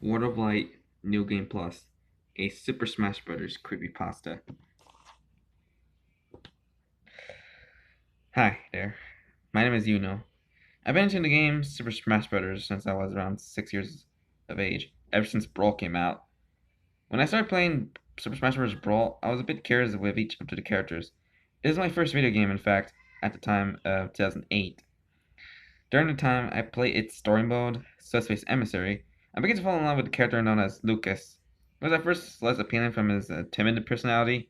World of Light New Game Plus, a Super Smash Bros. Creepypasta. Hi there, my name is Yuno. I've been into the game Super Smash Bros. Since I was around 6 years of age, ever since Brawl came out. When I started playing Super Smash Bros. Brawl, I was a bit curious with each of the characters. It was my first video game, in fact, at the time of 2008. During the time I played its story mode, Subspace Emissary, I began to fall in love with the character known as Lucas. It was at first less appealing from his timid personality,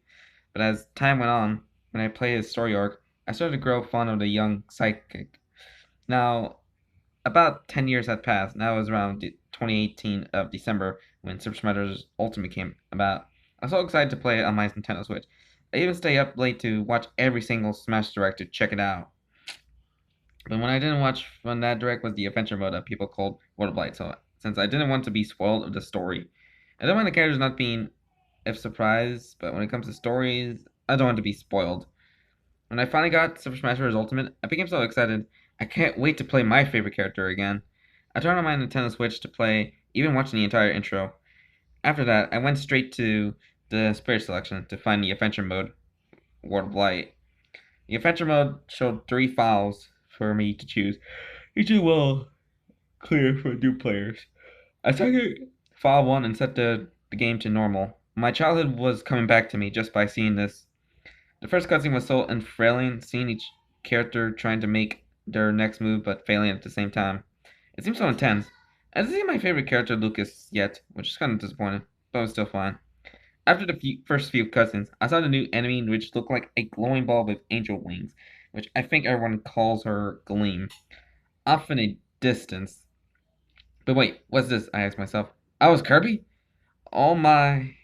but as time went on, when I played his story arc, I started to grow fond of the young psychic. Now, about 10 years had passed. Now it was around 2018 of December when Super Smash Bros. Ultimate came about. I was so excited to play it on my Nintendo Switch. I even stayed up late to watch every single Smash Direct to check it out. But when I didn't watch when that direct was the adventure mode that people called World of Light, so since I didn't want to be spoiled of the story. I don't mind the characters not being if surprised, but when it comes to stories, I don't want to be spoiled. When I finally got Super Smash Bros. Ultimate, I became so excited. I can't wait to play my favorite character again. I turned on my Nintendo Switch to play, even watching the entire intro. After that, I went straight to the Spirit Selection to find the Adventure Mode, World of Light. The Adventure Mode showed 3 files for me to choose, each is well clear for new players. I started file 1 and set the game to normal. My childhood was coming back to me just by seeing this. The first cutscene was so unfailing, seeing each character trying to make their next move but failing at the same time. It seemed so intense. I didn't see my favorite character, Lucas, yet, which is kind of disappointing, but it was still fine. After the first few cutscenes, I saw the new enemy which looked like a glowing ball with angel wings, which I think everyone calls her Gleam. Off in a distance. But wait, what's this? I asked myself. I was Kirby? Oh my.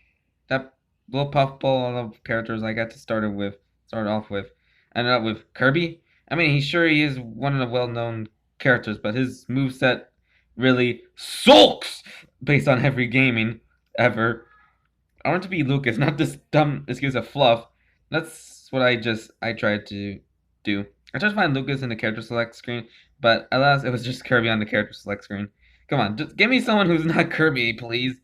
That little puffball of characters I got to start off with. Ended up with Kirby. I mean, he is one of the well-known characters, but his moveset really sulks based on every gaming ever. I want to be Lucas, not this dumb excuse of fluff. That's what I tried to do. I tried to find Lucas in the character select screen, but alas, it was just Kirby on the character select screen. Come on, just give me someone who's not Kirby, please.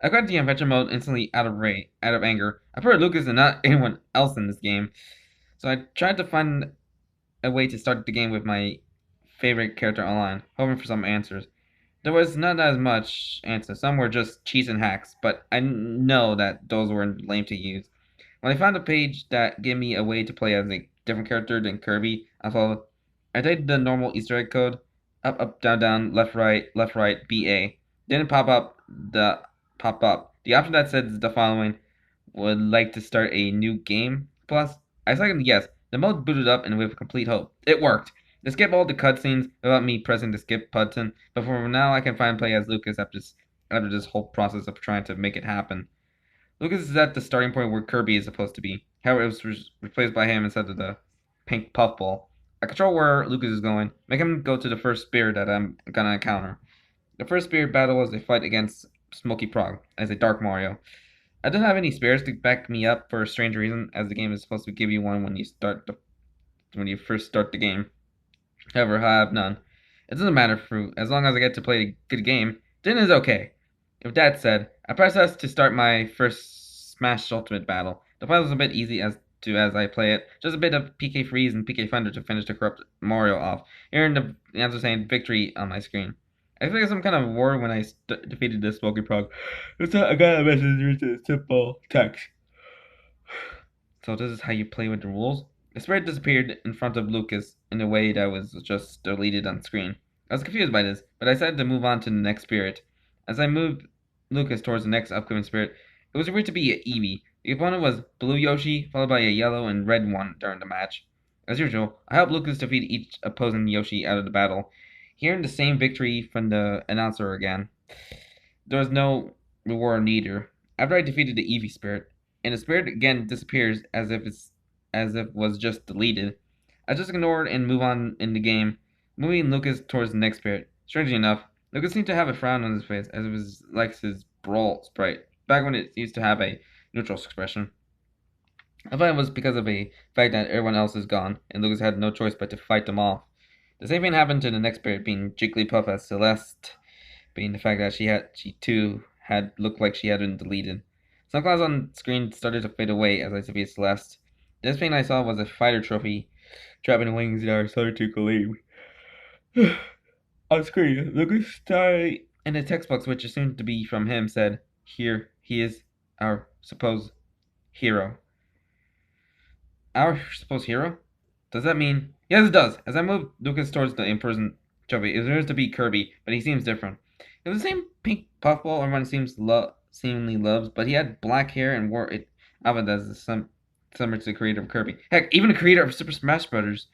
I got the adventure mode instantly out of anger. I prefer Lucas and not anyone else in this game. So I tried to find a way to start the game with my favorite character online, hoping for some answers. There was not as much answers. Some were just cheats and hacks, but I know that those were lame to use. When I found a page that gave me a way to play as a different character than Kirby, I followed. I typed the normal Easter egg code: up, up, down, down, left, right, BA. Didn't pop up. The option that said the following: would like to start a new game. Plus, I seconded yes. The mode booted up and with complete hope. It worked. They skip all the cutscenes without me pressing the skip button, but for now I can finally play as Lucas after this whole process of trying to make it happen. Lucas is at the starting point where Kirby is supposed to be. However, it was replaced by him instead of the pink puffball. I control where Lucas is going. Make him go to the first spear that I'm gonna encounter. The first spirit battle was a fight against Smoky Prog as a Dark Mario. I don't have any spares to back me up for a strange reason, as the game is supposed to give you one when you first start the game. However, I have none. It doesn't matter for as long as I get to play a good game, then it's okay. With that said, I press S to start my first Smash Ultimate battle. The fight was a bit easy as I play it. Just a bit of PK Freeze and PK Thunder to finish the corrupt Mario off. Hearing the answer saying victory on my screen. I figured some kind of war when I defeated this Smoky Prog. It's not, I got a message with simple text. So this is how you play with the rules. The spirit disappeared in front of Lucas in a way that was just deleted on screen. I was confused by this, but I decided to move on to the next spirit. As I moved Lucas towards the next upcoming spirit, it was revealed to be an Eevee. The opponent was Blue Yoshi, followed by a yellow and red one during the match. As usual, I helped Lucas defeat each opposing Yoshi out of the battle, hearing the same victory from the announcer again. There was no reward neither. After I defeated the Eevee spirit, and the spirit again disappears as if it was just deleted, I just ignored and move on in the game, moving Lucas towards the next spirit. Strangely enough, Lucas seemed to have a frown on his face, as it was like his brawl sprite, back when it used to have a neutral expression. I thought it was because of the fact that everyone else is gone, and Lucas had no choice but to fight them off. The same thing happened to the next spirit, being Jigglypuff as Celeste, being the fact that she too had looked like she had been deleted. Some clouds on screen started to fade away as I defeated Celeste. The next thing I saw was a fighter trophy trapping wings that are starting to gleam. On screen, Lucas started in the text box, which assumed to be from him, said, "Here, he is our supposed hero." Our supposed hero? Does that mean? Yes, it does. As I moved Lucas towards the imprisoned trophy, it appears to be Kirby, but he seems different. It was the same pink puffball everyone seemingly loves, but he had black hair and wore it outfit as the similar to the creator of Kirby. Heck, even the creator of Super Smash Bros.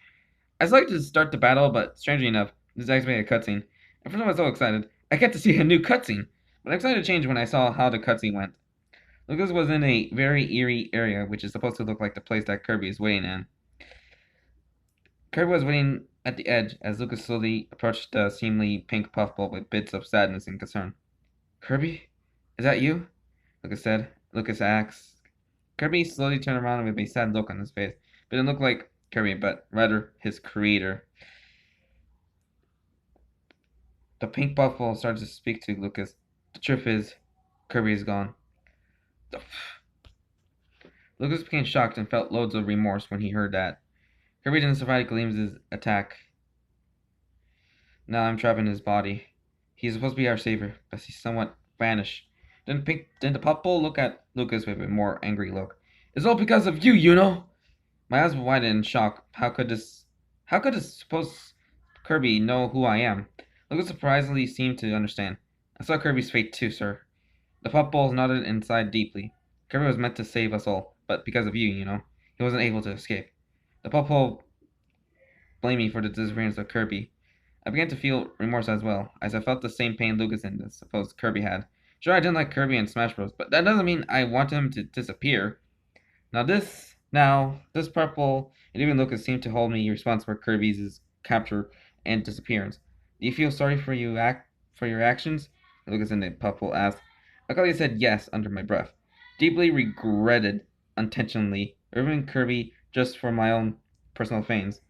I selected to start the battle, but strangely enough, this activated a cutscene. At first I was so excited. I get to see a new cutscene, but I excited to change when I saw how the cutscene went. Lucas was in a very eerie area, which is supposed to look like the place that Kirby is waiting in. Kirby was waiting at the edge as Lucas slowly approached the seemingly pink puffball with bits of sadness and concern. "Kirby? Is that you?" Lucas said. Lucas asked. Kirby slowly turned around with a sad look on his face. But it didn't look like Kirby, but rather his creator. The pink puffball started to speak to Lucas. "The truth is, Kirby is gone." Lucas became shocked and felt loads of remorse when he heard that. Kirby didn't survive Gleam's attack. Now I'm trapped in his body. He's supposed to be our savior, but he's somewhat vanished. Then the puffball look at Lucas with a more angry look. "It's all because of you, Yuno!" My eyes were wide in shock. How could this supposed Kirby know who I am? Lucas surprisingly seemed to understand. "I saw Kirby's fate too, sir." The puffballs nodded and sighed deeply. "Kirby was meant to save us all, but because of you, he wasn't able to escape." The puffball blamed me for the disappearance of Kirby. I began to feel remorse as well, as I felt the same pain Lucas and the supposed Kirby had. Sure, I didn't like Kirby and Smash Bros, but that doesn't mean I want him to disappear. This purple, and even Lucas seemed to hold me responsible for Kirby's capture and disappearance. "Do you feel sorry for your actions?" Lucas and the purple asked. I quickly said yes under my breath. Deeply regretted unintentionally removing Kirby just for my own personal gains.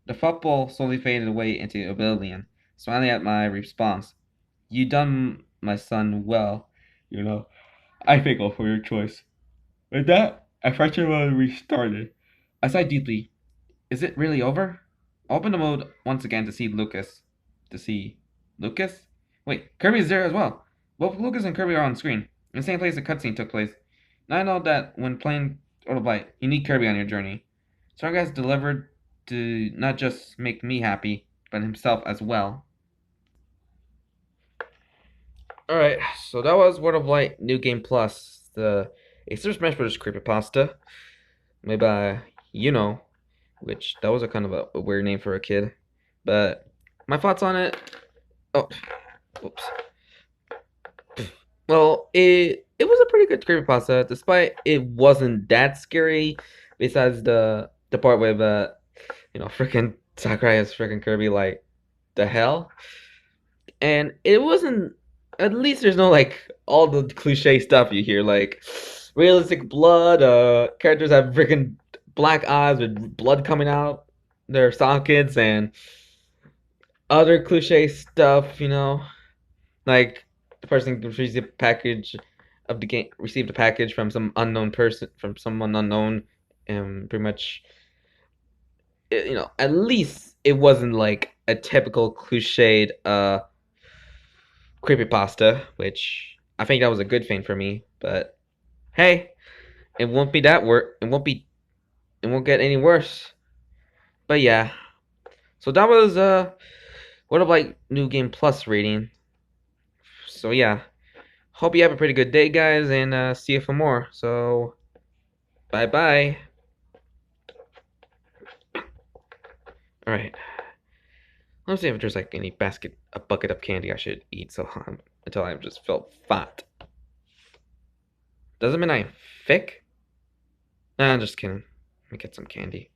The football slowly faded away into oblivion, smiling at my response. "You done, my son, well, you know. I thank you for your choice." With that, I fractionally restarted. I sighed deeply. Is it really over? I opened the mode once again to see Lucas. To see Lucas? Wait, Kirby is there as well. Both Lucas and Kirby are on screen, in the same place the cutscene took place. Now I know that when playing Autobite, you need Kirby on your journey. Sarga has delivered to not just make me happy, but himself as well. Alright, so that was World of Light New Game Plus, the a Super Smash Bros. Creepypasta, made by which that was a kind of a weird name for a kid. But my thoughts on it. Oh, whoops. Well, it was a pretty good creepypasta, despite it wasn't that scary. Besides the part with freaking Sakurai as freaking Kirby, like the hell, and it wasn't. At least there's no like all the cliche stuff you hear, like realistic blood. Characters have freaking black eyes with blood coming out their sockets and other cliche stuff. Like the person receives a package of the game, received a package from some unknown person, from someone unknown, and pretty much, at least it wasn't like a typical cliched creepypasta, which I think that was a good thing for me. But hey, it won't be that it won't get any worse. But yeah, so that was what of like New Game Plus rating. So yeah, hope you have a pretty good day, guys, and see you for more. So bye bye. All right. Let's see if there's like any a bucket of candy I should eat. So until I just felt fat. Doesn't mean I'm thick. Nah, I'm just kidding. Let me get some candy.